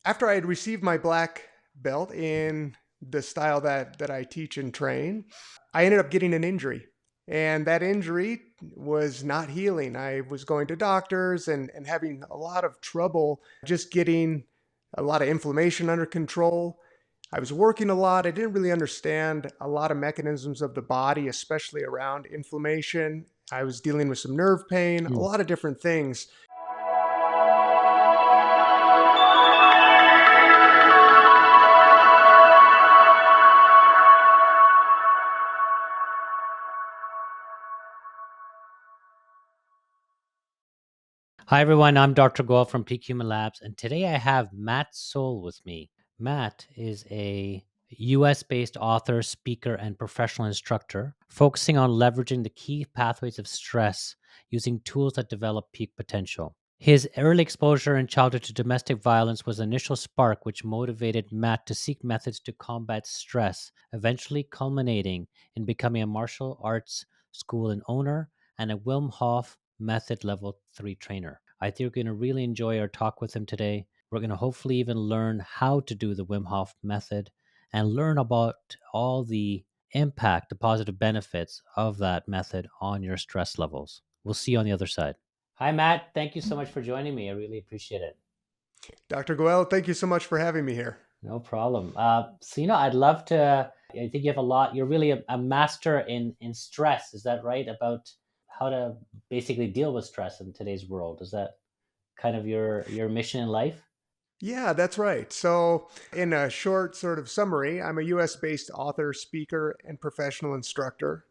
After I had received my black belt in the style that I teach and train, I ended up getting an injury. And that injury was not healing. I was going to doctors and having a lot of trouble just getting a lot of inflammation under control. I was working a lot. I didn't really understand a lot of mechanisms of the body, especially around inflammation. I was dealing with some nerve pain, a Mm. lot of different things. Hi, everyone. I'm Dr. Goel from Peak Human Labs, and today I have Matt Soule with me. Matt is a US based author, speaker, and professional instructor focusing on leveraging the key pathways of stress using tools that develop peak potential. His early exposure in childhood to domestic violence was the initial spark which motivated Matt to seek methods to combat stress, eventually culminating in becoming a martial arts school and owner and a Wim Hof Method Level 3 trainer. I think you're going to really enjoy our talk with him today. We're going to hopefully even learn how to do the Wim Hof Method and learn about all the impact, the positive benefits of that method on your stress levels. We'll see you on the other side. Hi, Matt. Thank you so much for joining me. I really appreciate it. Dr. Goel, thank you so much for having me here. No problem. I'd love to. I think you have a lot. You're really a master in stress. Is that right? About how to basically deal with stress in today's world. Is that kind of your mission in life? Yeah, that's right. So, in a short sort of summary, I'm a US based author, speaker, and professional instructor.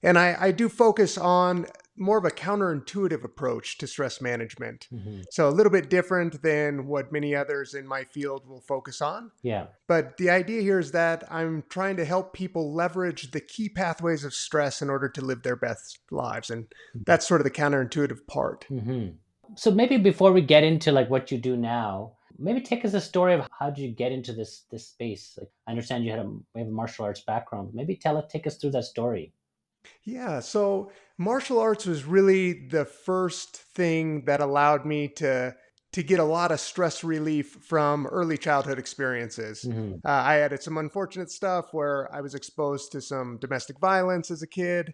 And I do focus on more of a counterintuitive approach to stress management. Hmm. So, a little bit different than what many others in my field will focus on. Yeah. But the idea here is that I'm trying to help people leverage the key pathways of stress in order to live their best lives. And that's sort of the counterintuitive part. Hmm. So maybe before we get into like what you do now, maybe take us a story of how did you get into this space? Like I understand you have a martial arts background. Maybe take us through that story. Yeah, so martial arts was really the first thing that allowed me to get a lot of stress relief from early childhood experiences. Hmm. I had some unfortunate stuff where I was exposed to some domestic violence as a kid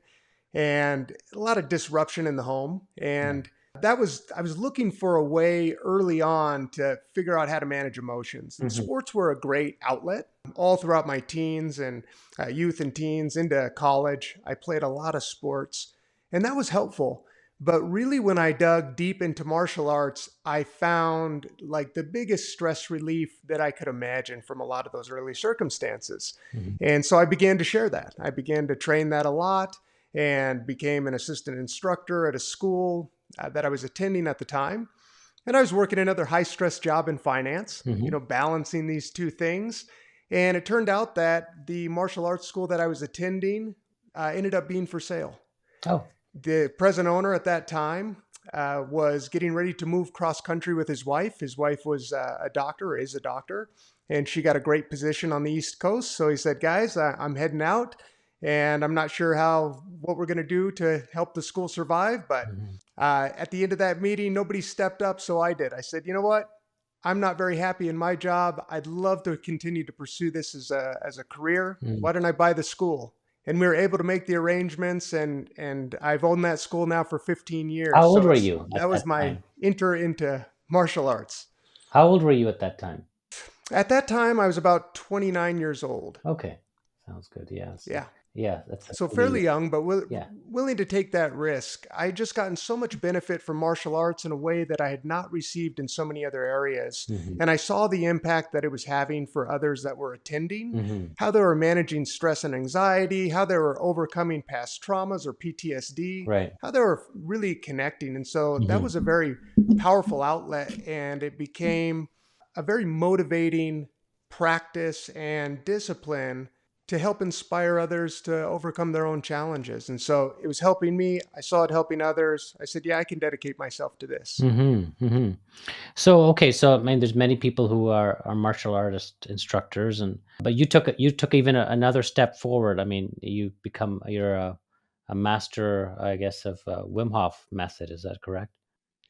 and a lot of disruption in the home. Right. And that was, I was looking for a way early on to figure out how to manage emotions. And Hmm. sports were a great outlet. All throughout my teens and youth and teens into college, I played a lot of sports, and that was helpful. But really, when I dug deep into martial arts, I found like the biggest stress relief that I could imagine from a lot of those early circumstances. Hmm. And so I began to share that. I began to train that a lot and became an assistant instructor at a school that I was attending at the time. And I was working another high stress job in finance, Hmm. balancing these two things. And it turned out that the martial arts school that I was attending ended up being for sale. Oh. The present owner at that time was getting ready to move cross country with his wife. His wife was a doctor, or is a doctor, and she got a great position on the East Coast. So he said, "Guys, I'm heading out, and I'm not sure what we're going to do to help the school survive." But Hmm. at the end of that meeting, nobody stepped up, so I did. I said, "You know what? I'm not very happy in my job. I'd love to continue to pursue this as a career. Hmm. Why don't I buy the school?" And we were able to make the arrangements, and I've owned that school now for 15 How years. old So were you at that was that my time? enter into martial arts. How old were you at that time? At that time, I was about 29 years old. Okay. Sounds good. Yeah. So Yeah. yeah, that's a So fairly pretty young, but yeah. willing to take that risk. I had just gotten so much benefit from martial arts in a way that I had not received in so many other areas. Hmm. And I saw the impact that it was having for others that were attending, Hmm. how they were managing stress and anxiety, how they were overcoming past traumas or PTSD, Right. how they were really connecting. And so that was a Hmm. very powerful outlet, and it became a very motivating practice and discipline to help inspire others to overcome their own challenges. And so it was helping me. I saw it helping others. I said, yeah, I can dedicate myself to this. Hmm. Hmm. So okay, so I mean, there's many people who are martial artist instructors, and but you took even another step forward. I mean, you're a master, I guess, of Wim Hof method. Is that correct?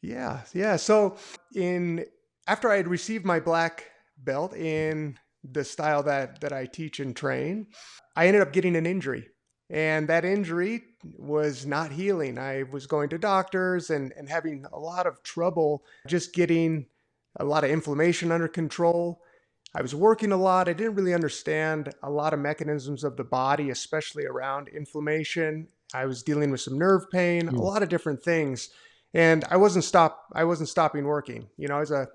Yeah, yeah. So in after I had received my black belt in the style that I teach and train, I ended up getting an injury. And that injury was not healing. I was going to doctors and having a lot of trouble just getting a lot of inflammation under control. I was working a lot. I didn't really understand a lot of mechanisms of the body, especially around inflammation. I was dealing with some nerve pain, a Mm, lot of different things. And I wasn't stopping working. I was a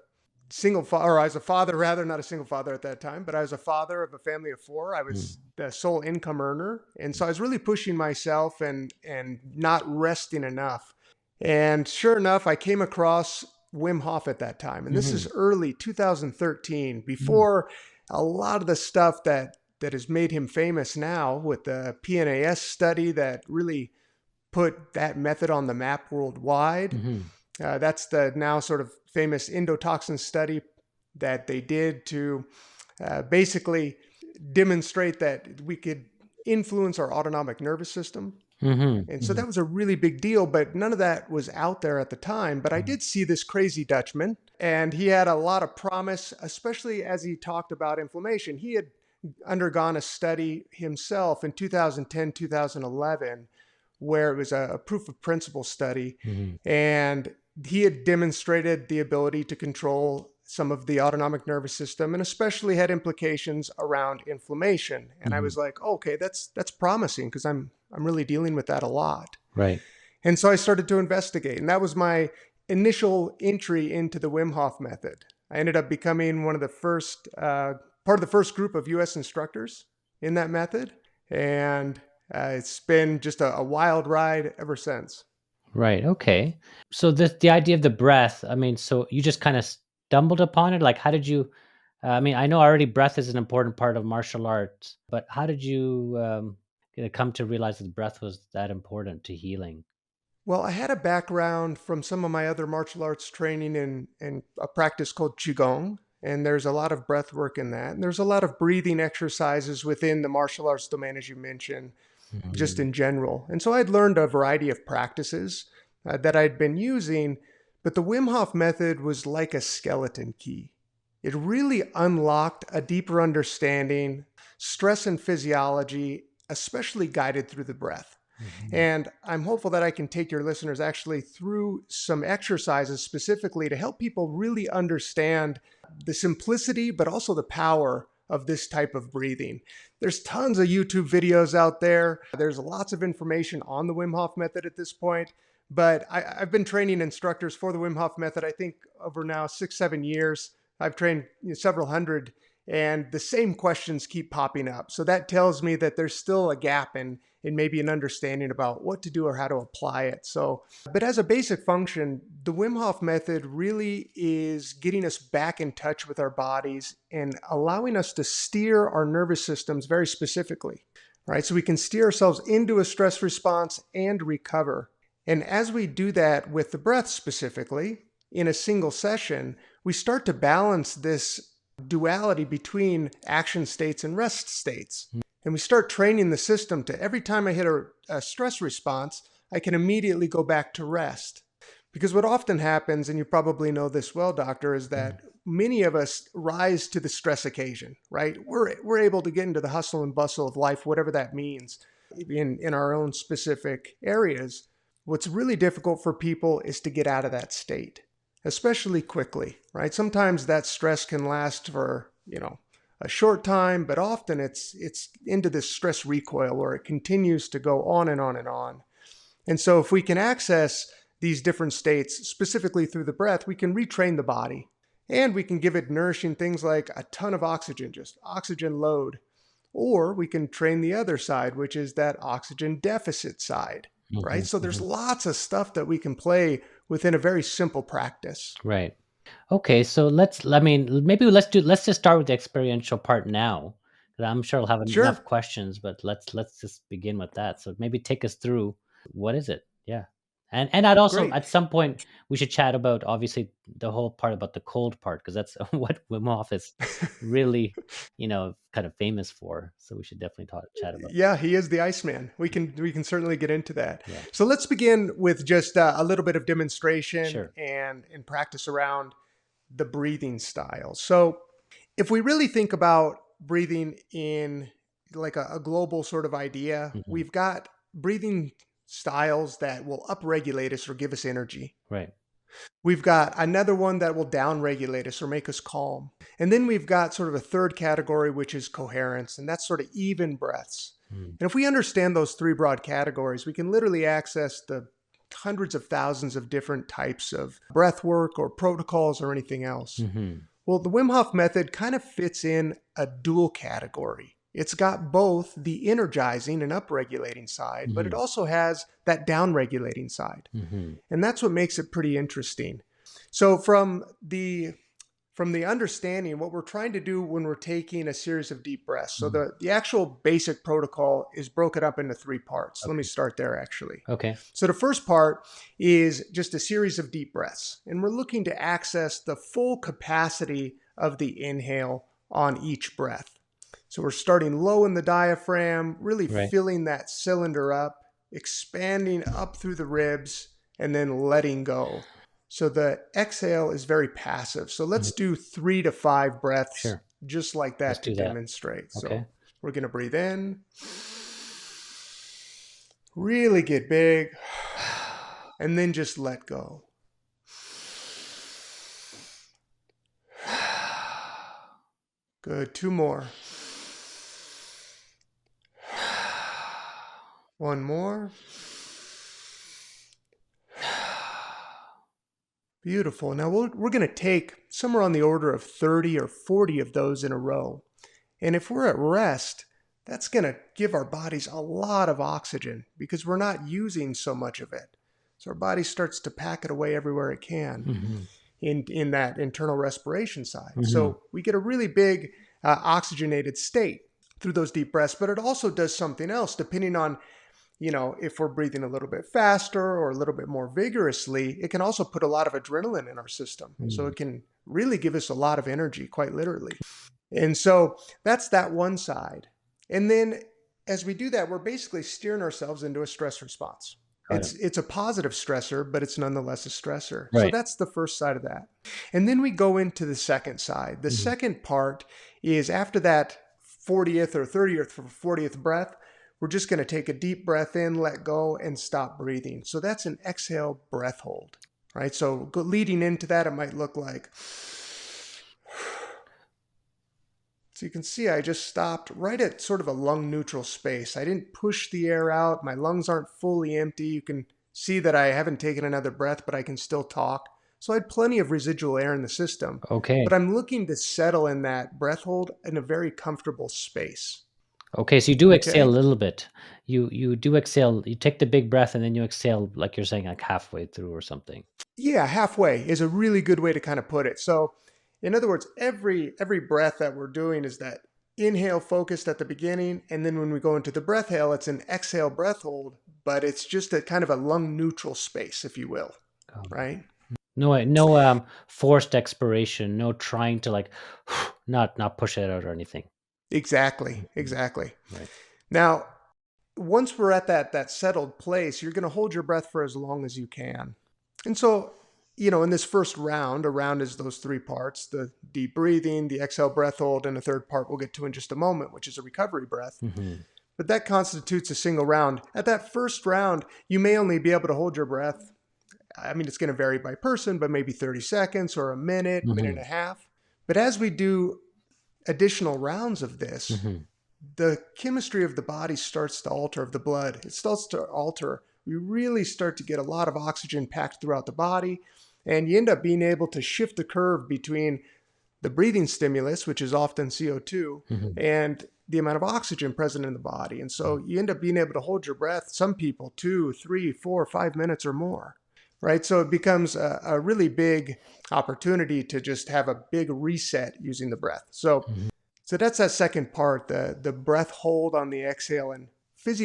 or I was a father, rather, not a single father at that time, but I was a father of a family of four. I was mm, the sole income earner. And so I was really pushing myself and not resting enough. And sure enough, I came across Wim Hof at that time. And this is mhm, early 2013, mm, before a lot of the stuff that has made him famous now with the PNAS study that really put that method on the map worldwide. mhm, That's the now sort of famous endotoxin study that they did to basically demonstrate that we could influence our autonomic nervous system. mhm, And so mhm, that was a really big deal, but none of that was out there at the time. But I mhm, did see this crazy Dutchman, and he had a lot of promise, especially as he talked about inflammation. He had undergone a study himself in 2010, 2011, where it was a proof of principle study. mhm, And he had demonstrated the ability to control some of the autonomic nervous system and especially had implications around inflammation. And I was mhm. like, oh, okay, that's promising because I'm really dealing with that a lot. Right. And so I started to investigate, and that was my initial entry into the Wim Hof method. I ended up becoming one of the first part of the first group of U.S. instructors in that method, and it's been just a wild ride ever since. Right. Okay. So the idea of the breath, I mean, so you just kind of stumbled upon it? Like, how did you, I mean, I know already breath is an important part of martial arts, but how did you come to realize that breath was that important to healing? Well, I had a background from some of my other martial arts training in a practice called Qigong, and there's a lot of breath work in that. And there's a lot of breathing exercises within the martial arts domain, as you mentioned, just Mhm, in general. And so I'd learned a variety of practices that I'd been using, but the Wim Hof method was like a skeleton key. It really unlocked a deeper understanding, stress and physiology, especially guided through the breath. mhm, And I'm hopeful that I can take your listeners actually through some exercises specifically to help people really understand the simplicity, but also the power of this type of breathing. There's tons of YouTube videos out there. There's lots of information on the Wim Hof method at this point. But I've been training instructors for the Wim Hof method, I think, over now 6, 7 years. I've trained several hundred, and the same questions keep popping up. So that tells me that there's still a gap in maybe an understanding about what to do or how to apply it. So, but as a basic function, the Wim Hof method really is getting us back in touch with our bodies and allowing us to steer our nervous systems very specifically, right? So we can steer ourselves into a stress response and recover. And as we do that with the breath specifically, in a single session, we start to balance this duality between action states and rest states. And we start training the system to every time I hit a stress response, I can immediately go back to rest. Because what often happens, and you probably know this well, doctor, is mhm. that many of us rise to the stress occasion, right? We're able to get into the hustle and bustle of life, whatever that means, in our own specific areas. What's really difficult for people is to get out of that state, especially quickly, right? Sometimes that stress can last for, a short time, but often it's into this stress recoil where it continues to go on and on and on. And so if we can access these different states specifically through the breath, we can retrain the body and we can give it nourishing things like a ton of oxygen, just oxygen load. Or we can train the other side, which is that oxygen deficit side, right? Mhm, So there's mhm. lots of stuff that we can play within a very simple practice. Right. Okay, so I mean, maybe let's just start with the experiential part now, 'cause I'm sure I'll have enough Sure. questions, but let's just begin with that. So maybe take us through what is it? Yeah. And I'd also Great. at some point we should chat about obviously the whole part about the cold part because that's what Wim Hof is really, kind of famous for. So we should definitely chat about that. Yeah, he is the Iceman. We can certainly get into that. Yeah. So let's begin with just a little bit of demonstration Sure. and practice around the breathing style. So If we really think about breathing in like a global sort of idea, Hmm. we've got breathing styles that will upregulate us or give us energy. Right. We've got another one that will downregulate us or make us calm. And then we've got sort of a third category, which is coherence, and that's sort of even breaths. Mm. And if we understand those three broad categories, we can literally access the hundreds of thousands of different types of breath work or protocols or anything else. Hmm. Well, the Wim Hof method kind of fits in a dual category. It's got both the energizing and upregulating side, but it Hmm. also has that downregulating side. Hmm. And that's what makes it pretty interesting. So from the understanding, what we're trying to do when we're taking a series of deep breaths. So Hmm. the actual basic protocol is broken up into three parts. Let me Okay. start there actually. Okay. So the first part is just a series of deep breaths, and we're looking to access the full capacity of the inhale on each breath. So we're starting low in the diaphragm, really Right. filling that cylinder up, expanding up through the ribs, and then letting go. So the exhale is very passive. So let's Mhm. do 3 to 5 breaths Sure. just like Let's that to do that. demonstrate. Okay. So we're going to breathe in, really get big, and then just let go. Good. 2 more. One more. Beautiful. Now we're going to take somewhere on the order of 30 or 40 of those in a row. And if we're at rest, that's going to give our bodies a lot of oxygen because we're not using so much of it. So our body starts to pack it away everywhere it can Hmm. in that internal respiration side. Hmm. So we get a really big oxygenated state through those deep breaths, but it also does something else depending on if we're breathing a little bit faster or a little bit more vigorously. It can also put a lot of adrenaline in our system. So Mm. it can really give us a lot of energy, quite literally. And so that's that one side. And then as we do that, we're basically steering ourselves into a stress response. Got it. It's a positive stressor, but it's nonetheless a stressor. So Right. that's the first side of that. And then we go into the second side. The Hmm. second part is after that 40th or 30th or 40th breath, we're just going to take a deep breath in, let go, and stop breathing. So that's an exhale breath hold, right? So leading into that, it might look like. So you can see I just stopped right at sort of a lung neutral space. I didn't push the air out. My lungs aren't fully empty. You can see that I haven't taken another breath, but I can still talk. So I had plenty of residual air in the system. Okay. But I'm looking to settle in that breath hold in a very comfortable space. Okay. So you do exhale a Okay? little bit. You do exhale. You take the big breath and then you exhale, like you're saying, like halfway through or something. Yeah, halfway is a really good way to kind of put it. So, in other words, every breath that we're doing is that inhale focused at the beginning, and then when we go into the breath hail, it's an exhale breath hold, but it's just a kind of a lung neutral space, if you will, Um, right? no, forced expiration. No trying to like, not push it out or anything. Exactly, Mhm. exactly. Right. Now, once we're at that settled place, you're going to hold your breath for as long as you can. And so, in this first round, a round is those three parts: the deep breathing, the exhale breath hold, and a third part we'll get to in just a moment, which is a recovery breath. Hmm. But that constitutes a single round. At that first round, you may only be able to hold your breath. I mean, it's going to vary by person, but maybe 30 seconds or a minute, minute and Hmm. a half. But as we do additional rounds of this, Hmm. the chemistry of the body starts to alter, of the blood. It starts to alter. We really start to get a lot of oxygen packed throughout the body. And you end up being able to shift the curve between the breathing stimulus, which is often CO2, Hmm. and the amount of oxygen present in the body. And so you end up being able to hold your breath, some people 2, 3, 4, 5 minutes or more, right? So it becomes a really big opportunity to just have a big reset using the breath. Hmm. So that's that second part, the breath hold on the exhale. And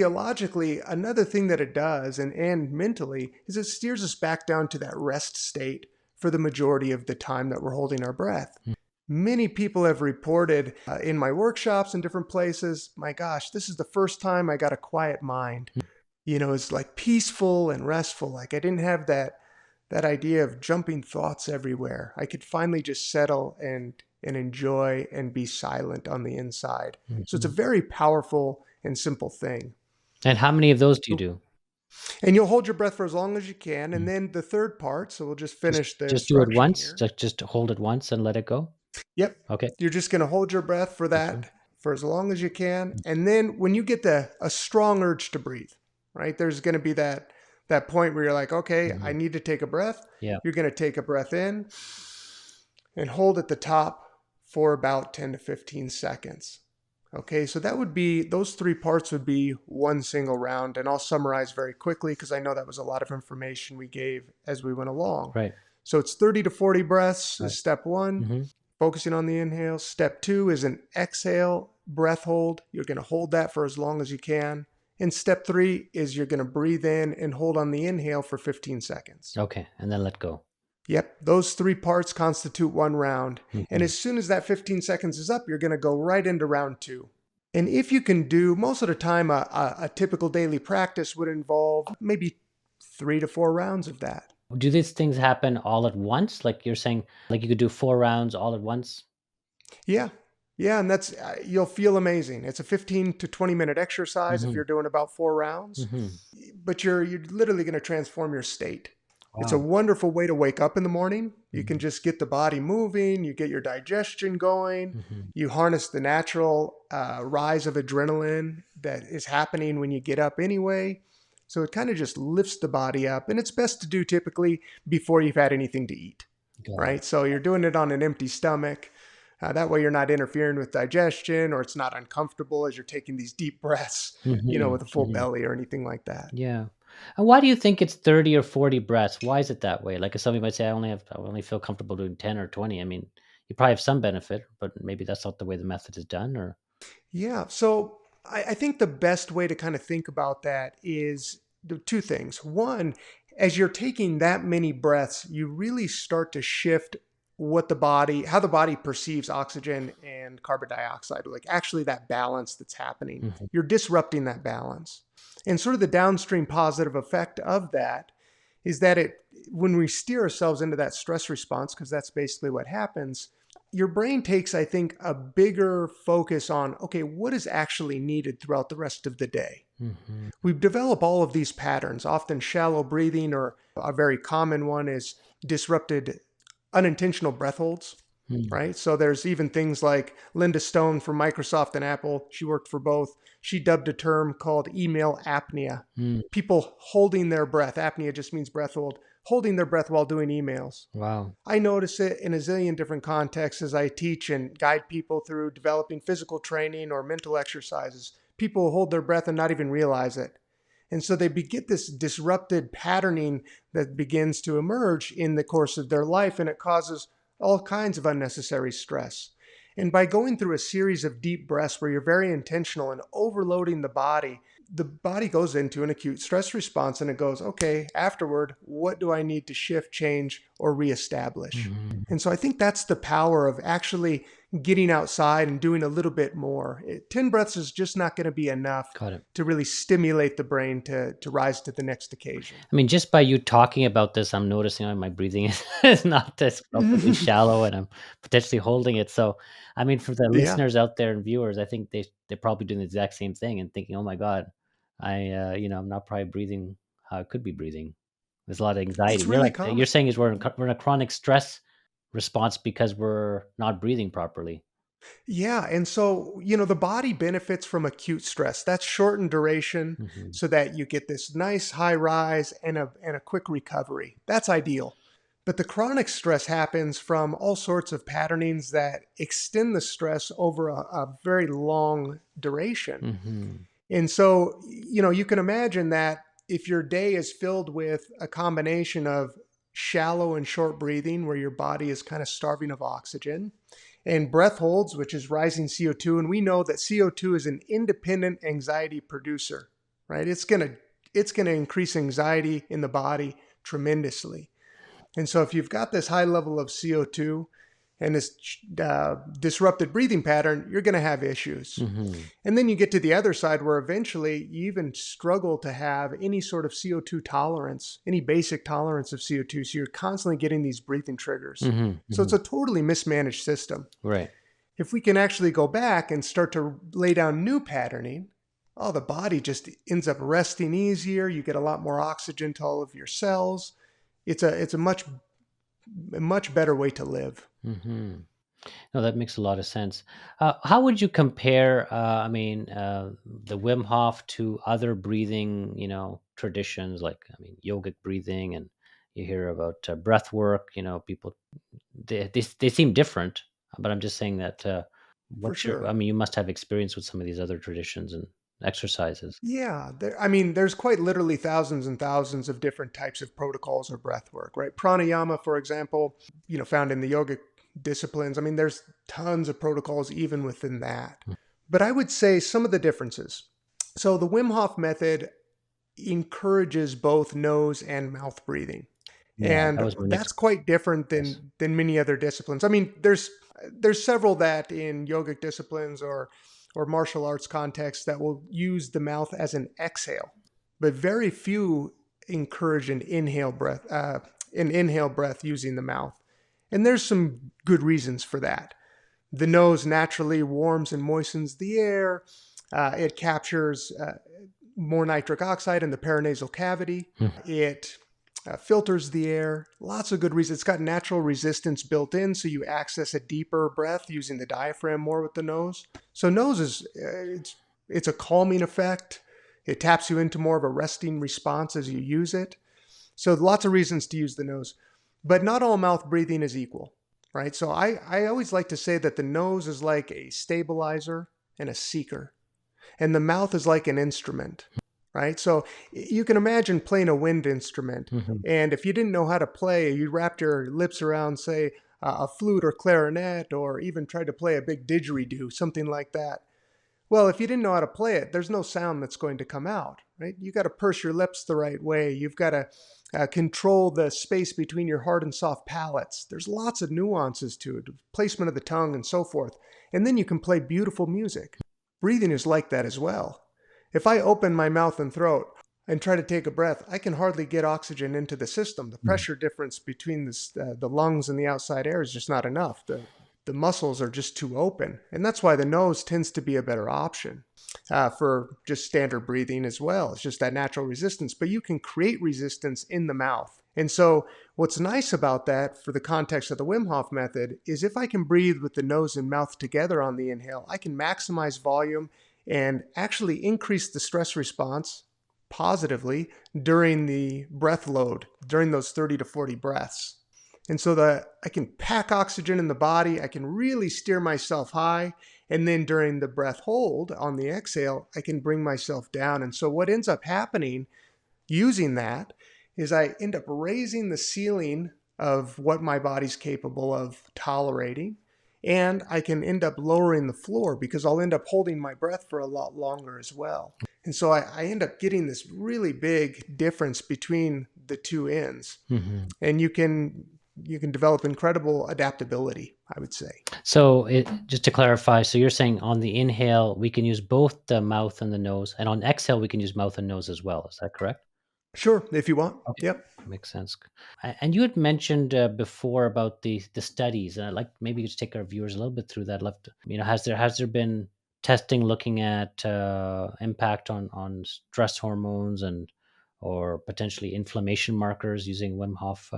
physiologically, another thing that it does, and mentally, is it steers us back down to that rest state for the majority of the time that we're holding our breath. Many people have reported in my workshops and different places, my gosh, this is the first time I got a quiet mind. It's like peaceful and restful. Like I didn't have that idea of jumping thoughts everywhere. I could finally just settle and and enjoy and be silent on the inside. So it's a Mhm. very powerful and simple thing. And how many of those do you do? And you'll hold your breath for as long as you can. And Mm. then the third part, so we'll just Just finish the just do it instruction once? here. Just hold it once and let it go? Yep. Okay. You're just going to hold your breath for Okay. that for as long as you can. And then when you get a strong urge to breathe, right? There's going to be that point where you're like, okay, I Mhm. need to take a breath. Yeah. You're going to take a breath in and hold at the top for about 10 to 15 seconds. Okay, so that would be, those three parts would be one single round. And I'll summarize very quickly because I know that was a lot of information we gave as we went along. Right. So it's 30 to 40 breaths is Right. step one, Mhm. focusing on the inhale. Step two is an exhale breath hold. You're going to hold that for as long as you can. And step three is you're going to breathe in and hold on the inhale for 15 seconds. Okay, and then let go. Yep, those three parts constitute one round. And Mhm. as soon as that 15 seconds is up, you're going to go right into round two. And if you can do, most of the time, a typical daily practice would involve maybe 3 to 4 rounds of that. Do these things happen all at once? Like you're saying, like you could do 4 rounds all at once? Yeah. Yeah. And that's, you'll feel amazing. It's a 15 to 20-minute exercise if Mhm. you're doing about 4 rounds, Mhm. but you're literally going to transform your state. It's a Wow. wonderful way to wake up in the morning. You can Mhm. just get the body moving, you get your digestion going, Mhm. you harness the natural rise of adrenaline that is happening when you get up anyway. So it kind of just lifts the body up, and it's best to do typically before you've had anything to eat, Got it. right? So you're doing it on an empty stomach. That way you're not interfering with digestion, or it's not uncomfortable as you're taking these deep breaths, Mhm. with a full Mhm. belly or anything like that. Yeah. And why do you think it's 30 or 40 breaths? Why is it that way? Like, if somebody might say, I only feel comfortable doing 10 or 20." I mean, you probably have some benefit, but maybe that's not the way the method is done, or Yeah. So I think the best way to kind of think about that is the two things. One, as you're taking that many breaths, you really start to shift how the body perceives oxygen and carbon dioxide, like actually that balance that's happening. Mhm. You're disrupting that balance. And sort of the downstream positive effect of that is that when we steer ourselves into that stress response, because that's basically what happens, your brain takes, I think, a bigger focus on, okay, what is actually needed throughout the rest of the day? Mhm. We've developed all of these patterns, often shallow breathing, or a very common one is disrupted unintentional breath holds, Mm. right? So there's even things like Linda Stone from Microsoft and Apple. She worked for both. She dubbed a term called email apnea. Mm. People holding their breath. Apnea just means breath hold, holding their breath while doing emails. Wow. I notice it in a zillion different contexts as I teach and guide people through developing physical training or mental exercises. People hold their breath and not even realize it. And so they get this disrupted patterning that begins to emerge in the course of their life, and it causes all kinds of unnecessary stress. And by going through a series of deep breaths where you're very intentional and overloading the body goes into an acute stress response and it goes, okay, afterward, what do I need to shift, change, or reestablish? Mhm. And so I think that's the power of actually getting outside and doing a little bit more. 10 breaths is just not going to be enough Got it. to really stimulate the brain to rise to the next occasion. I mean, just by you talking about this, I'm noticing my breathing is, is not as relatively shallow, and I'm potentially holding it. So, I mean, for the Yeah, listeners out there and viewers, I think they're probably doing the exact same thing and thinking, "Oh my God, I'm not probably breathing how I could be breathing." There's a lot of anxiety. it's really You're common. saying is we're in a chronic stress response because we're not breathing properly. Yeah. And so, the body benefits from acute stress. That's shortened duration Hmm. so that you get this nice high rise and a quick recovery. That's ideal. But the chronic stress happens from all sorts of patternings that extend the stress over a very long duration. Hmm. And so, you can imagine that if your day is filled with a combination of shallow and short breathing, where your body is kind of starving of oxygen, and breath holds, which is rising CO2. And we know that CO2 is an independent anxiety producer, right? It's going to increase anxiety in the body tremendously. And so if you've got this high level of CO2 and this disrupted breathing pattern, you're going to have issues. Mm-hmm. And then you get to the other side where eventually you even struggle to have any sort of CO2 tolerance, any basic tolerance of CO2. So you're constantly getting these breathing triggers. Mm-hmm. So Mm-hmm. it's a totally mismanaged system. Right. If we can actually go back and start to lay down new patterning, the body just ends up resting easier. You get a lot more oxygen to all of your cells. It's a much better way to live. Mm-hmm. No, that makes a lot of sense. How would you compare, the Wim Hof to other breathing, traditions like, yogic breathing, and you hear about breath work. People they seem different, but I'm just saying that. For sure. You must have experience with some of these other traditions and exercises. Yeah, there's quite literally thousands and thousands of different types of protocols or breath work, right? Pranayama, for example, found in the yogic disciplines. There's tons of protocols even within that. But I would say some of the differences. So the Wim Hof method encourages both nose and mouth breathing. Yeah, that And was my next. that's quite different Yes. than many other disciplines. There's several that in yogic disciplines or martial arts contexts that will use the mouth as an exhale, but very few encourage an inhale breath using the mouth. And there's some good reasons for that. The nose naturally warms and moistens the air. It captures more nitric oxide in the paranasal cavity. It filters the air. Lots of good reasons. It's got natural resistance built in, so you access a deeper breath using the diaphragm more with the nose. So nose is it's a calming effect. It taps you into more of a resting response as you use it. So lots of reasons to use the nose, but not all mouth breathing is equal, right? So I always like to say that the nose is like a stabilizer and a seeker, and the mouth is like an instrument, right? So you can imagine playing a wind instrument, Mhm. and if you didn't know how to play, you wrapped your lips around, say, a flute or clarinet, or even tried to play a big didgeridoo, something like that. Well, if you didn't know how to play it, there's no sound that's going to come out, right? You got to purse your lips the right way. You've got to control the space between your hard and soft palates. There's lots of nuances to it, placement of the tongue and so forth. And then you can play beautiful music. Breathing is like that as well. If I open my mouth and throat and try to take a breath, I can hardly get oxygen into the system. The pressure difference between the lungs and the outside air is just not enough. The muscles are just too open. And that's why the nose tends to be a better option for just standard breathing as well. It's just that natural resistance, but you can create resistance in the mouth. And so what's nice about that for the context of the Wim Hof method is if I can breathe with the nose and mouth together on the inhale, I can maximize volume and actually increase the stress response positively during the breath load, during those 30 to 40 breaths. And so that I can pack oxygen in the body, I can really steer myself high, and then during the breath hold on the exhale, I can bring myself down. And so what ends up happening using that is I end up raising the ceiling of what my body's capable of tolerating, and I can end up lowering the floor because I'll end up holding my breath for a lot longer as well. And so I end up getting this really big difference between the two ends. Mm-hmm. And you can develop incredible adaptability, I would say. So, just to clarify, so you're saying on the inhale we can use both the mouth and the nose, and on exhale we can use mouth and nose as well. Is that correct? Sure, if you want. Okay, Yep. makes sense. And you had mentioned before about the studies, and I'd like maybe just take our viewers a little bit through that. Left, has there been testing looking at impact on stress hormones and or potentially inflammation markers using Wim Hof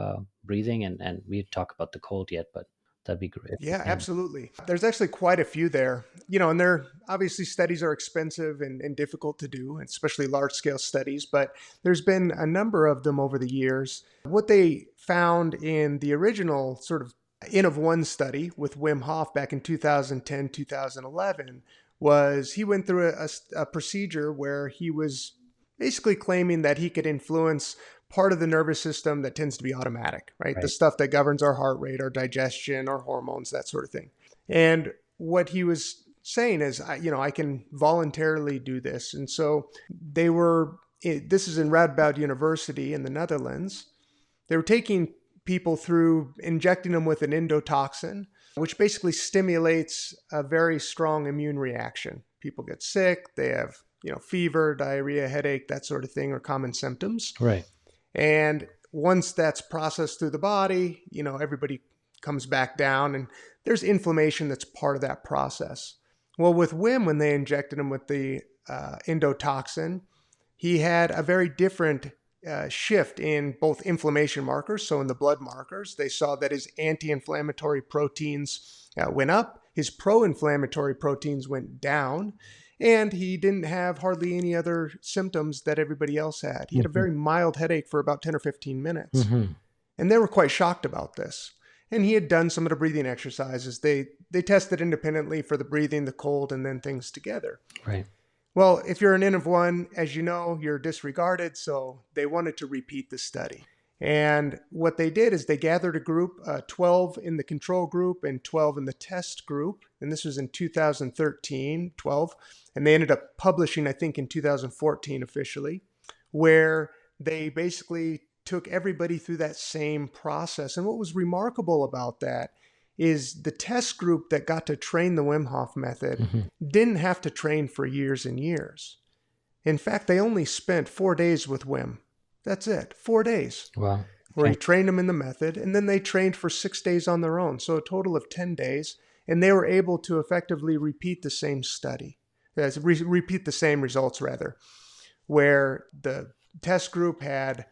breathing? And we talk about the cold yet, but that'd be great if you Yeah, can. absolutely. There's actually quite a few there, and they're obviously studies are expensive and difficult to do, especially large scale studies, but there's been a number of them over the years. What they found in the original sort of N of one study with Wim Hof back in 2010, 2011 was he went through a procedure where he was basically claiming that he could influence part of the nervous system that tends to be automatic, right? The Right. stuff that governs our heart rate, our digestion, our hormones, that sort of thing. And what he was saying is, I can voluntarily do this. And so this is in Radboud University in the Netherlands. They were taking people through injecting them with an endotoxin which basically stimulates a very strong immune reaction. People get sick, they have, fever, diarrhea, headache, that sort of thing are common symptoms. Right. And once that's processed through the body, everybody comes back down, and there's inflammation that's part of that process. Well, with Wim, when they injected him with the endotoxin, he had a very different shift in both inflammation markers. So in the blood markers, they saw that his anti-inflammatory proteins went up, his pro-inflammatory proteins went down, and he didn't have hardly any other symptoms that everybody else had. He had a very mild headache for about 10 or 15 minutes. Mm-hmm. And they were quite shocked about this. And he had done some of the breathing exercises. They tested independently for the breathing, the cold, and then things together. Right. Well, if you're an N of one, as you know, you're disregarded. So they wanted to repeat the study. And what they did is they gathered a group, 12 in the control group and 12 in the test group. And this was in 2013, 12. And they ended up publishing, I think, in 2014 officially, where they basically took everybody through that same process. And what was remarkable about that is the test group that got to train the Wim Hof method didn't have to train for years and years. In fact, they only spent 4 days with Wim. That's it, 4 days. Wow. Okay. Where he trained them in the method, and then they trained for 6 days on their own. So a total of 10 days. And they were able to effectively repeat the same study, repeat the same results rather, where the test group had,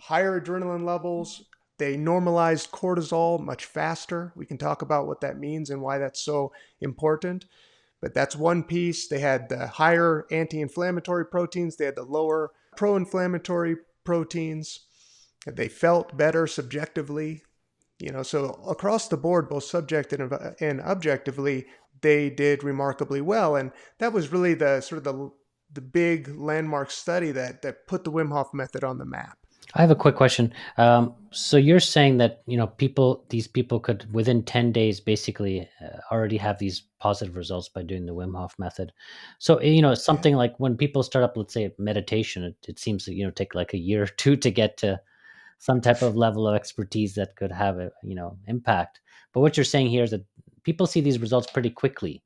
higher adrenaline levels. They normalized cortisol much faster. We can talk about what that means and why that's so important. But that's one piece. They had the higher anti-inflammatory proteins. They had the lower pro-inflammatory proteins. They felt better subjectively. So across the board, both subjective and objectively, they did remarkably well. And that was really the big landmark study that put the Wim Hof method on the map. I have a quick question. So you're saying that these people could within 10 days basically already have these positive results by doing the Wim Hof method. So something like when people start up, let's say meditation, it seems to take like a year or two to get to some type of level of expertise that could have a impact. But what you're saying here is that people see these results pretty quickly,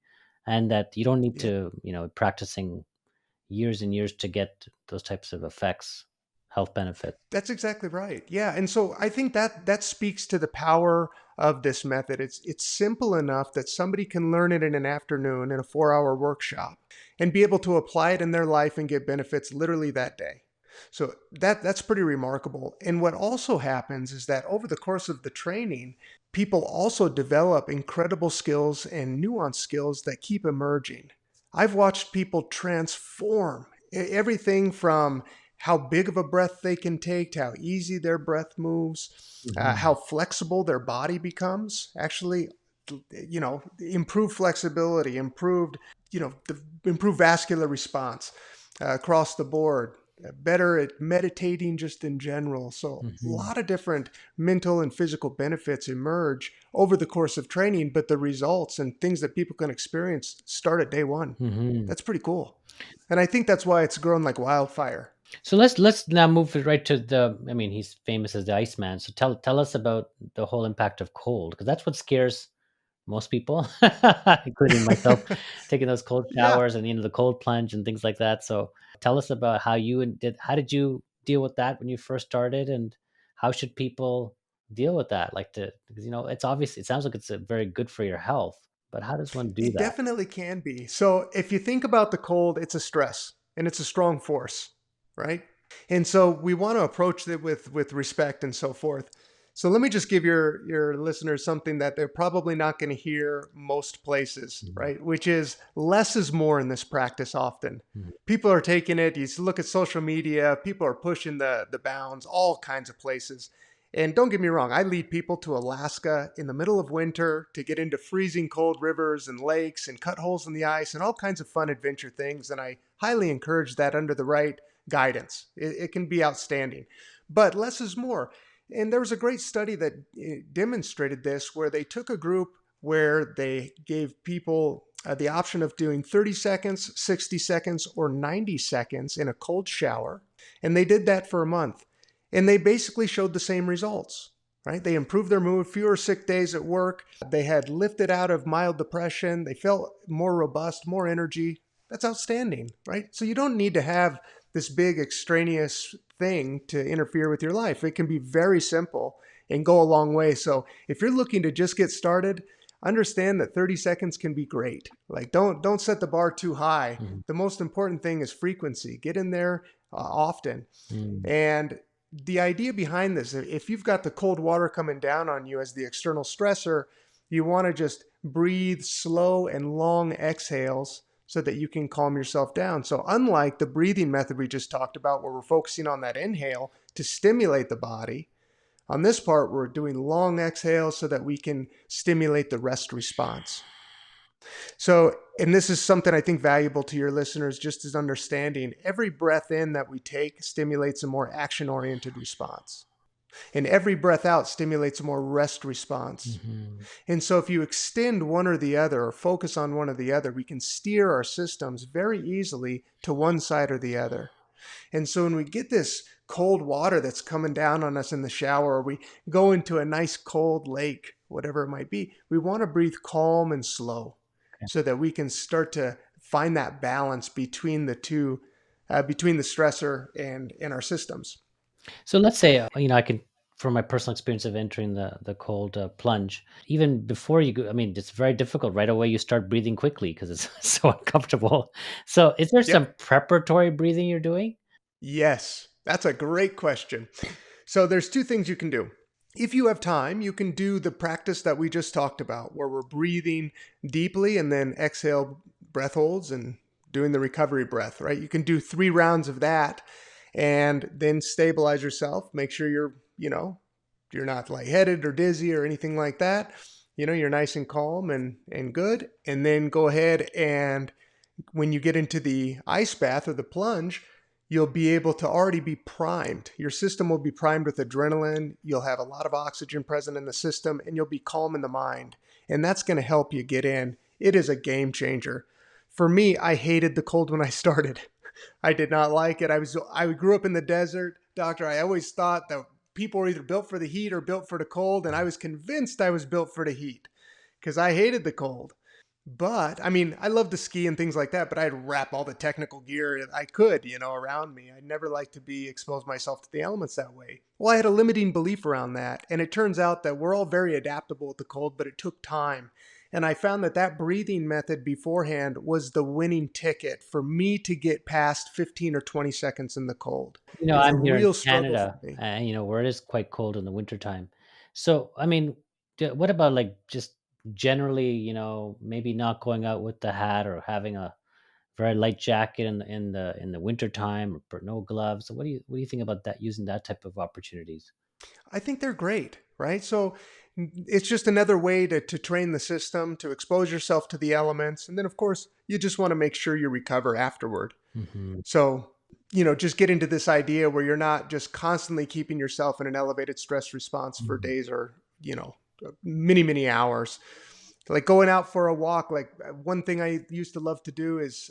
and that you don't need to practicing years and years to get those types of effects, health benefit. That's exactly right. Yeah. And so I think that speaks to the power of this method. It's simple enough that somebody can learn it in an afternoon in a 4-hour workshop and be able to apply it in their life and get benefits literally that day. So that's pretty remarkable. And what also happens is that over the course of the training, people also develop incredible skills and nuanced skills that keep emerging. I've watched people transform everything from how big of a breath they can take, to how easy their breath moves, how flexible their body becomes. Actually, improved flexibility, improved vascular response across the board, better at meditating just in general. So a lot of different mental and physical benefits emerge over the course of training, but the results and things that people can experience start at day one. That's pretty cool. And I think that's why it's grown like wildfire. So let's now move it right to he's famous as the Iceman. So tell us about the whole impact of cold, because that's what scares most people, including myself, taking those cold Yeah. showers and the cold plunge and things like that. So tell us about how did you deal with that when you first started, and how should people deal with that? Because it's obviously, it sounds like it's very good for your health, but how does one do It that? definitely can be. So if you think about the cold, it's a stress and it's a strong force, right? And so we want to approach it with respect and so forth. So let me just give your listeners something that they're probably not going to hear most places, right? Which is less is more in this practice often. People are taking it, you look at social media, people are pushing the bounds, all kinds of places. And don't get me wrong, I lead people to Alaska in the middle of winter to get into freezing cold rivers and lakes and cut holes in the ice and all kinds of fun adventure things. And I highly encourage that under the right guidance. It can be outstanding. But less is more. And there was a great study that demonstrated this, where they took a group where they gave people the option of doing 30 seconds, 60 seconds, or 90 seconds in a cold shower. And they did that for a month. And they basically showed the same results. right? They improved their mood, fewer sick days at work. They had lifted out of mild depression. They felt more robust, more energy. That's outstanding, right? So you don't need to have this big extraneous thing to interfere with your life. It can be very simple and go a long way. So if you're looking to just get started, understand that 30 seconds can be great. Like don't set the bar too high. Mhm. The most important thing is frequency. Get in there often. Mm. And the idea behind this, if you've got the cold water coming down on you as the external stressor, you want to just breathe slow and long exhales so that you can calm yourself down. So unlike the breathing method we just talked about, where we're focusing on that inhale to stimulate the body, on this part, we're doing long exhales so that we can stimulate the rest response. So, and this is something I think valuable to your listeners, just as understanding every breath in that we take stimulates a more action oriented response. And every breath out stimulates a more rest response. Mhm. And so, if you extend one or the other or focus on one or the other, we can steer our systems very easily to one side or the other. And so when we get this cold water that's coming down on us in the shower, or we go into a nice cold lake, whatever it might be, we want to breathe calm and slow Okay. so that we can start to find that balance between the two, between the stressor and our systems. So let's say, I can, from my personal experience of entering the cold plunge, even before you go, I mean, it's very difficult. Right away, you start breathing quickly because it's so uncomfortable. So, is there some Yep. preparatory breathing you're doing? Yes, that's a great question. So there's two things you can do. If you have time, you can do the practice that we just talked about, where we're breathing deeply and then exhale breath holds and doing the recovery breath, right? You can do 3 rounds of that and then stabilize yourself. Make sure you're not lightheaded or dizzy or anything like that. You're nice and calm and good. And then go ahead and when you get into the ice bath or the plunge, you'll be able to already be primed. Your system will be primed with adrenaline. You'll have a lot of oxygen present in the system and you'll be calm in the mind. And that's going to help you get in. It is a game changer. For me, I hated the cold when I started. I did not like it. I grew up in the desert, doctor. I always thought that people were either built for the heat or built for the cold, and I was convinced I was built for the heat because I hated the cold. But I mean, I love to ski and things like that, but I'd wrap all the technical gear I could, around me. I'd never like to be expose myself to the elements that way. Well, I had a limiting belief around that. And it turns out that we're all very adaptable with the cold, but it took time. And I found that breathing method beforehand was the winning ticket for me to get past 15 or 20 seconds in the cold. It was a I'm here in real struggle for Canada, me. where it is quite cold in the wintertime. So, I mean, what about like just generally, maybe not going out with the hat or having a very light jacket in the wintertime or no gloves? So what do you think about that, using that type of opportunities? I think they're great, right? So it's just another way to train the system, to expose yourself to the elements. And then, of course, you just want to make sure you recover afterward. Hmm. So, just get into this idea where you're not just constantly keeping yourself in an elevated stress response for Hmm. days or, many, many hours. Like going out for a walk, like one thing I used to love to do is,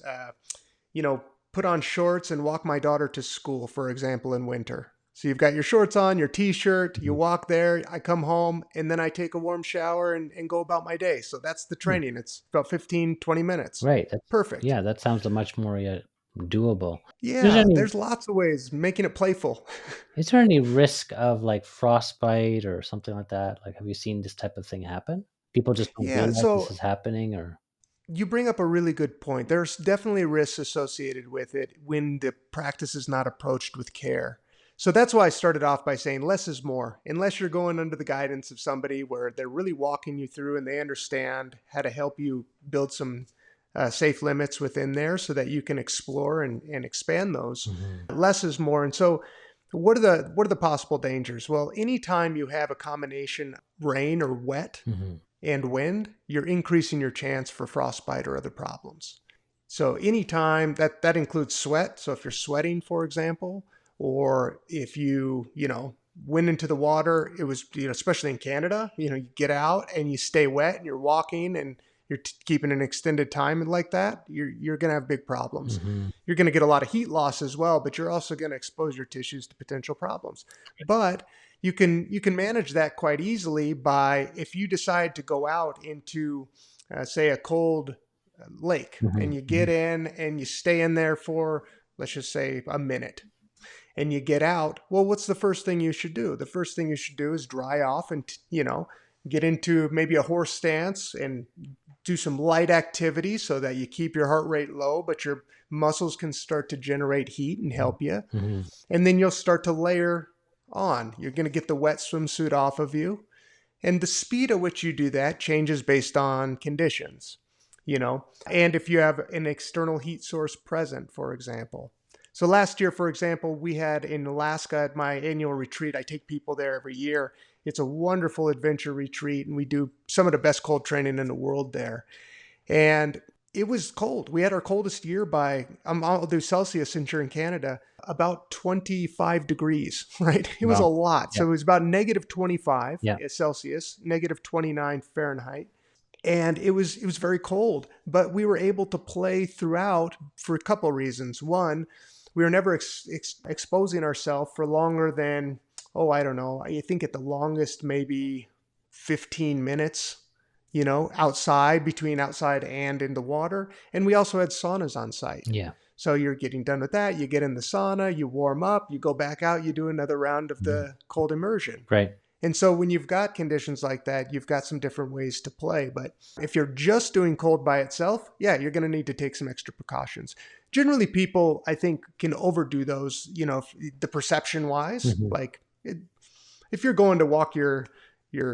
you know, put on shorts and walk my daughter to school, for example, in winter. So you've got your shorts on, your t-shirt, you walk there, I come home, and then I take a warm shower and go about my day. So that's the Hmm. training. It's about 15, 20 minutes. Right. Perfect. Yeah, that sounds much more doable. Is there Yeah, any there's lots of ways making it playful. is there any risk of like frostbite or something like that? Like, have you seen this type of thing happen? People just don't Yeah, realize this so is happening, or you bring up a really good point. There's definitely risks associated with it when the practice is not approached with care. So that's why I started off by saying less is more. Unless you're going under the guidance of somebody where they're really walking you through and they understand how to help you build some safe limits within there so that you can explore and expand those. Mhm. Less is more. And so what are the possible dangers? Well, anytime you have a combination rain or wet Mhm. and wind, you're increasing your chance for frostbite or other problems. So anytime that includes sweat. So if you're sweating, for example, or if you went into the water, it was, especially in Canada, you get out and you stay wet and you're walking and you're keeping an extended time like that, you're going to have big problems. Mhm. You're going to get a lot of heat loss as well, but you're also going to expose your tissues to potential problems. But you can manage that quite easily by, if you decide to go out into say a cold lake, and you get in and you stay in there for, let's just say, a minute, and you get out. Well, what's the first thing you should do? The first thing you should do is dry off and, get into maybe a horse stance and do some light activity so that you keep your heart rate low, but your muscles can start to generate heat and help you. Mhm. And then you'll start to layer on. You're going to get the wet swimsuit off of you. And the speed at which you do that changes based on conditions, and if you have an external heat source present, for example. So last year, for example, we had in Alaska at my annual retreat. I take people there every year. It's a wonderful adventure retreat, and we do some of the best cold training in the world there. And it was cold. We had our coldest year by, I'll do Celsius since you're in Canada, about 25 degrees, right? It was a Wow. lot. Yeah. So it was about negative 25 Yeah. Celsius, negative 29 Fahrenheit. And it was very cold, but we were able to play throughout for a couple of reasons. One, we were never exposing ourselves for longer than, I don't know, I think at the longest maybe 15 minutes, outside, between outside and in the water. And we also had saunas on site. Yeah. So you're getting done with that. You get in the sauna, you warm up, you go back out, you do another round of Mhm. the cold immersion. Right. And so when you've got conditions like that, you've got some different ways to play. But if you're just doing cold by itself, yeah, you're going to need to take some extra precautions. Generally, people, I think, can overdo those, the perception wise. Mhm. Like if you're going to walk your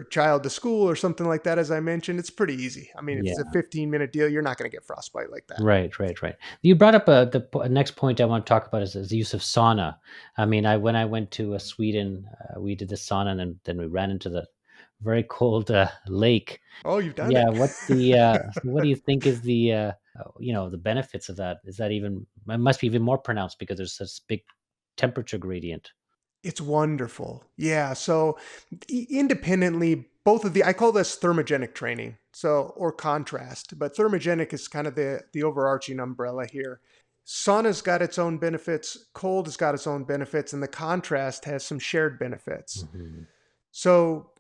child to school or something like that, as I mentioned, it's pretty easy. I mean, if Yeah. it's a 15-minute deal, you're not going to get frostbite like that. Right, right, right. You brought up next point I want to talk about is the use of sauna. I mean, when I went to Sweden, we did the sauna, and then we ran into the very cold lake. Oh, you've done Yeah, it. what do you think is the benefits of that? Is that even, it must be even more pronounced because there's such big temperature gradient. It's wonderful. Yeah. So independently, both of I call this thermogenic training. So, or contrast, but thermogenic is kind of the overarching umbrella here. Sauna's got its own benefits. Cold has got its own benefits, and the contrast has some shared benefits. Mhm. So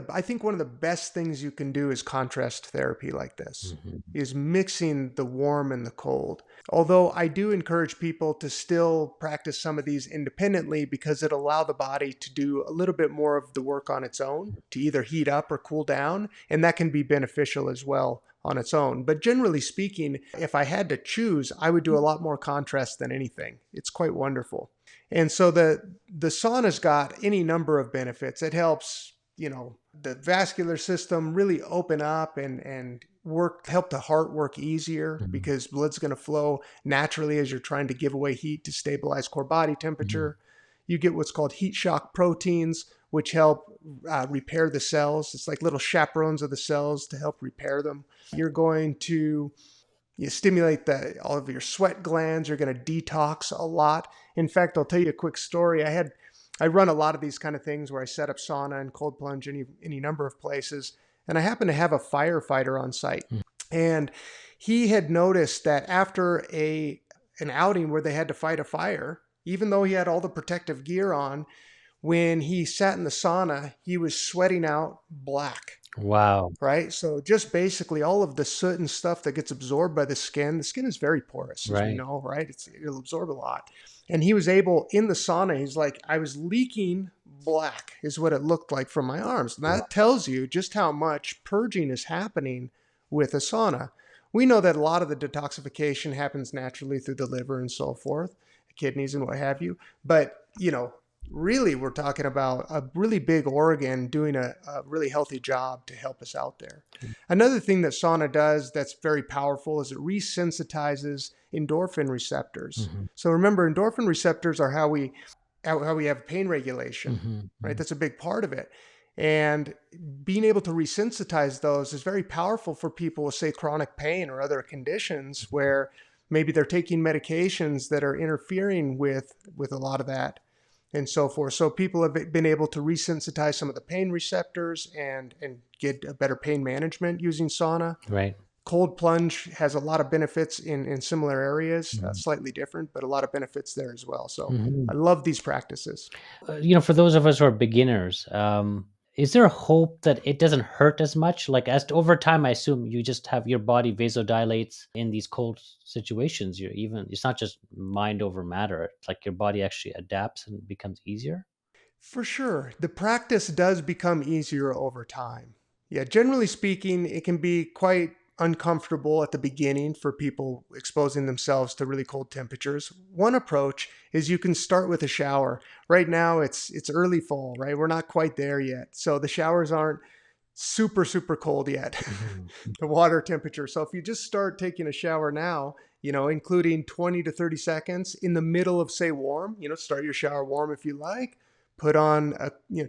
I think one of the best things you can do is contrast therapy like this, Mhm. is mixing the warm and the cold. Although I do encourage people to still practice some of these independently, because it allows the body to do a little bit more of the work on its own, to either heat up or cool down, and that can be beneficial as well on its own. But generally speaking, if I had to choose, I would do a lot more contrast than anything. It's quite wonderful. And so the sauna's got any number of benefits. It helps, the vascular system really open up and help the heart work easier, Mhm. because blood's going to flow naturally as you're trying to give away heat to stabilize core body Mhm. temperature. You get what's called heat shock proteins, which help repair the cells. It's like little chaperones of the cells to help repair them. You're going to you stimulate all of your sweat glands. You're going to detox a lot. In fact, I'll tell you a quick story. I run a lot of these kind of things where I set up sauna and cold plunge any number of places, and I happen to have a firefighter on site, Mhm. and he had noticed that after an outing where they had to fight a fire, even though he had all the protective gear on, when he sat in the sauna, he was sweating out black. Wow. Right. So just basically all of the soot and stuff that gets absorbed by the skin. The skin is very porous, as we Right. know, right? It'll absorb a lot. And he was able, in the sauna, he's like, I was leaking black, is what it looked like from my arms. And Wow. that tells you just how much purging is happening with a sauna. We know that a lot of the detoxification happens naturally through the liver and so forth, kidneys and what have you. But, really, we're talking about a really big organ doing a really healthy job to help us out there. Another thing that sauna does that's very powerful is it resensitizes endorphin receptors. Mhm. So remember, endorphin receptors are how we have pain regulation, Mhm. right? Mhm. That's a big part of it. And being able to resensitize those is very powerful for people with, say, chronic pain or other conditions where maybe they're taking medications that are interfering with a lot of that and so forth. So people have been able to resensitize some of the pain receptors and get a better pain management using sauna. Right. Cold plunge has a lot of benefits in similar areas, Mhm. slightly different, but a lot of benefits there as well. So I Mhm. love these practices. For those of us who are beginners, is there hope that it doesn't hurt as much? Like as to, over time, I assume you just have your body vasodilates in these cold situations. It's not just mind over matter. It's like your body actually adapts and becomes easier. For sure. The practice does become easier over time. Yeah, generally speaking, it can be quite uncomfortable at the beginning for people exposing themselves to really cold temperatures. One approach is you can start with a shower. Right now it's early fall, right? We're not quite there yet. So the showers aren't super cold yet. Mhm. The water temperature. So if you just start taking a shower now, including 20 to 30 seconds in the middle of, say, warm, start your shower warm if you like, put on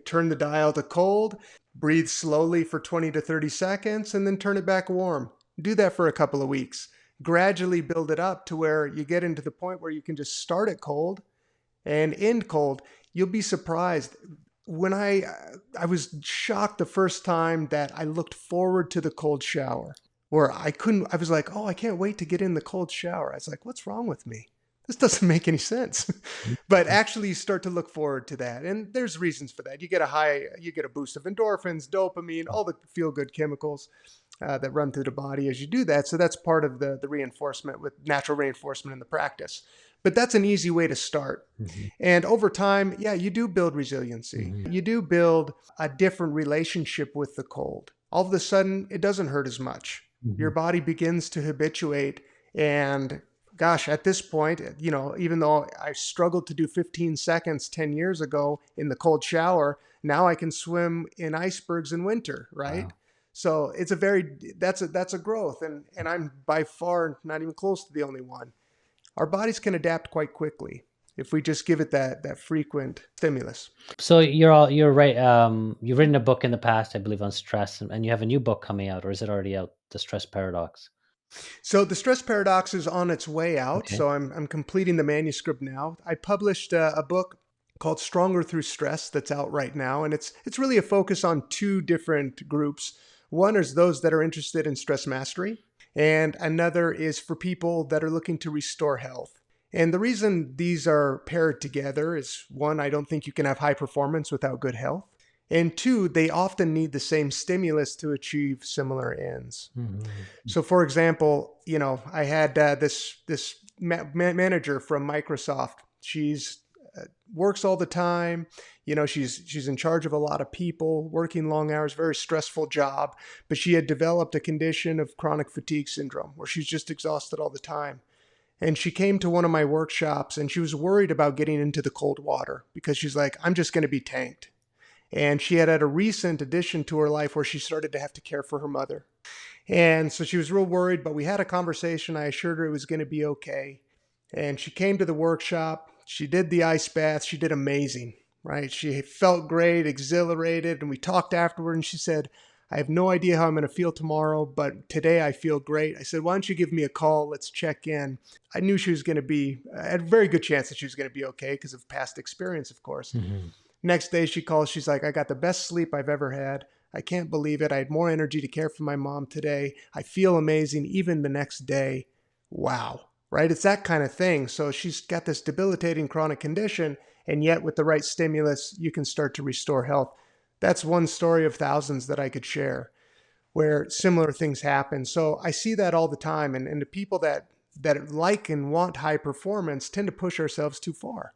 turn the dial to cold, breathe slowly for 20 to 30 seconds, and then turn it back warm. Do that for a couple of weeks. Gradually build it up to where you get into the point where you can just start it cold and end cold. You'll be surprised. When I was shocked the first time that I looked forward to the cold shower, where I was like, oh, I can't wait to get in the cold shower. I was like, what's wrong with me? This doesn't make any sense. But actually you start to look forward to that. And there's reasons for that. You get a boost of endorphins, dopamine, all the feel good chemicals that run through the body as you do that. So that's part of the reinforcement, with natural reinforcement in the practice. But that's an easy way to start. Mhm. And over time, yeah, you do build resiliency. Mhm. You do build a different relationship with the cold. All of a sudden, it doesn't hurt as much. Your Mhm. body begins to habituate. And gosh, at this point, even though I struggled to do 15 seconds 10 years ago in the cold shower, now I can swim in icebergs in winter, right? Wow. So that's a growth, and I'm by far not even close to the only one. Our bodies can adapt quite quickly if we just give it that frequent stimulus. So you're right. You've written a book in the past, I believe, on stress, and you have a new book coming out, or is it already out? The Stress Paradox. So the stress paradox is on its way out. Okay. So I'm completing the manuscript now. I published a book called Stronger Through Stress that's out right now, and it's really a focus on two different groups. One is those that are interested in stress mastery, and another is for people that are looking to restore health. And the reason these are paired together is, one, I don't think you can have high performance without good health. And two, they often need the same stimulus to achieve similar ends. Mhm. So, for example, I had this manager from Microsoft. She's works all the time. She's in charge of a lot of people, working long hours, very stressful job. But she had developed a condition of chronic fatigue syndrome, where she's just exhausted all the time. And she came to one of my workshops, and she was worried about getting into the cold water because she's like, I'm just going to be tanked. And she had a recent addition to her life where she started to have to care for her mother. And so she was real worried, but we had a conversation. I assured her it was going to be okay. And she came to the workshop. She did the ice bath. She did amazing, right? She felt great, exhilarated. And we talked afterward, and she said, I have no idea how I'm going to feel tomorrow, but today I feel great. I said, why don't you give me a call? Let's check in. I knew she was going to be, I had a very good chance that she was going to be okay because of past experience, of course. Mhm. Next day she calls, she's like, I got the best sleep I've ever had. I can't believe it. I had more energy to care for my mom today. I feel amazing even the next day. Wow. Right? It's that kind of thing. So she's got this debilitating chronic condition, and yet with the right stimulus, you can start to restore health. That's one story of thousands that I could share where similar things happen. So I see that all the time. And the people that like and want high performance tend to push ourselves too far,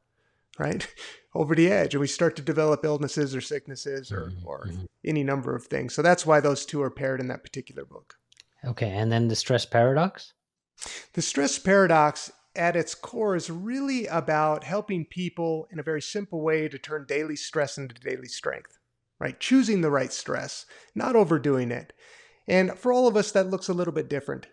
right? Over the edge. And we start to develop illnesses or sicknesses Mhm. or Mhm. any number of things. So that's why those two are paired in that particular book. Okay, and then the Stress Paradox. The stress paradox at its core is really about helping people in a very simple way to turn daily stress into daily strength, right? Choosing the right stress, not overdoing it. And for all of us, that looks a little bit different.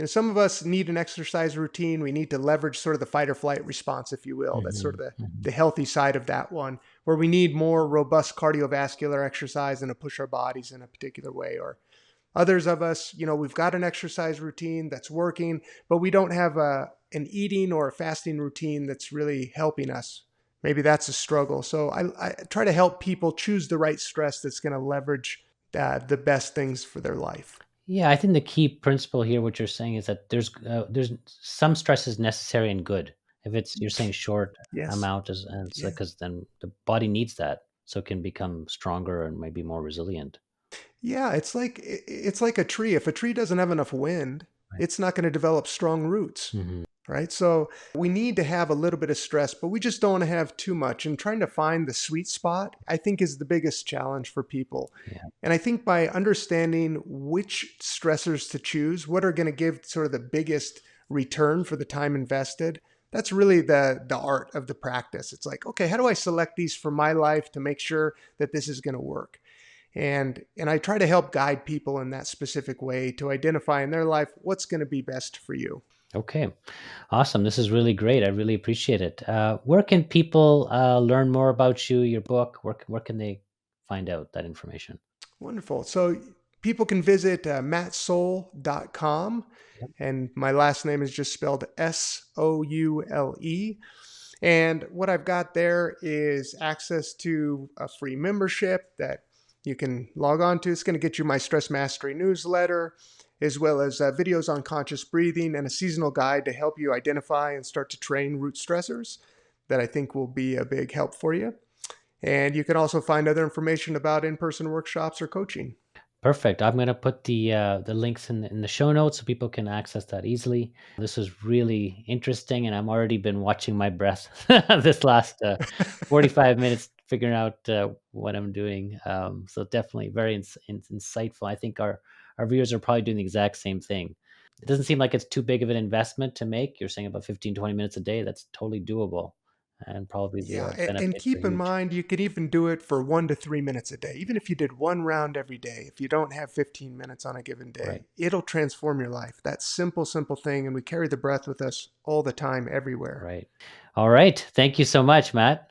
Some of us need an exercise routine. We need to leverage sort of the fight or flight response, if you will. That's sort of Mhm. the Mhm. healthy side of that one, where we need more robust cardiovascular exercise and to push our bodies in a particular way. Or others of us, we've got an exercise routine that's working, but we don't have an eating or a fasting routine that's really helping us. Maybe that's a struggle. So I try to help people choose the right stress that's going to leverage the best things for their life. Yeah, I think the key principle here, what you're saying, is that there's some stress is necessary and good. If it's you're saying short Yes. amount is, and so Yeah. because then the body needs that, so it can become stronger and maybe more resilient. Yeah, it's like a tree. If a tree doesn't have enough wind, Right. it's not going to develop strong roots, Hmm. right? So we need to have a little bit of stress, but we just don't want to have too much. And trying to find the sweet spot, I think, is the biggest challenge for people. Yeah. And I think by understanding which stressors to choose, what are going to give sort of the biggest return for the time invested, that's really the art of the practice. It's like, okay, how do I select these for my life to make sure that this is going to work? And I try to help guide people in that specific way to identify in their life what's going to be best for you. Okay. Awesome. This is really great. I really appreciate it. Where can people learn more about you, your book? Where can they find out that information? Wonderful. So people can visit mattsoule.com, Yep. and my last name is just spelled Soule. And what I've got there is access to a free membership that you can log on to. It's going to get you my Stress Mastery newsletter, as well as videos on conscious breathing and a seasonal guide to help you identify and start to train root stressors that I think will be a big help for you. And you can also find other information about in person workshops or coaching. Perfect. I'm going to put the links in the show notes so people can access that easily. This is really interesting, and I'm already been watching my breath this last 45 minutes, figuring out what I'm doing. So definitely very insightful. I think our viewers are probably doing the exact same thing. It doesn't seem like it's too big of an investment to make. You're saying about 15, 20 minutes a day. That's totally doable, and probably the Yeah, and benefits are keep in huge. mind you can even do it for 1 to 3 minutes a day. Even if you did one round every day, if you don't have 15 minutes on a given Right. day, it'll transform your life. That simple, simple thing. And we carry the breath with us all the time, everywhere. Right. All right. Thank you so much, Matt.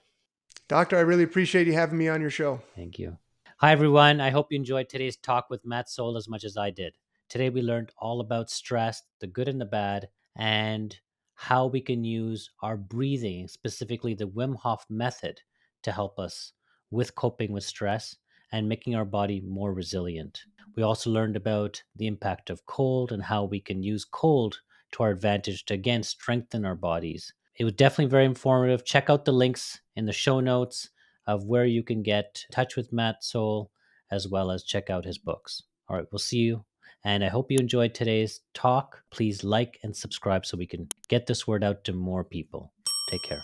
Doctor, I really appreciate you having me on your show. Thank you. Hi, everyone. I hope you enjoyed today's talk with Matt Soule as much as I did. Today, we learned all about stress, the good and the bad, and how we can use our breathing, specifically the Wim Hof Method, to help us with coping with stress and making our body more resilient. We also learned about the impact of cold and how we can use cold to our advantage to, again, strengthen our bodies. It was definitely very informative. Check out the links in the show notes of where you can get in touch with Matt Soule, as well as check out his books. All right, we'll see you. And I hope you enjoyed today's talk. Please like and subscribe so we can get this word out to more people. Take care.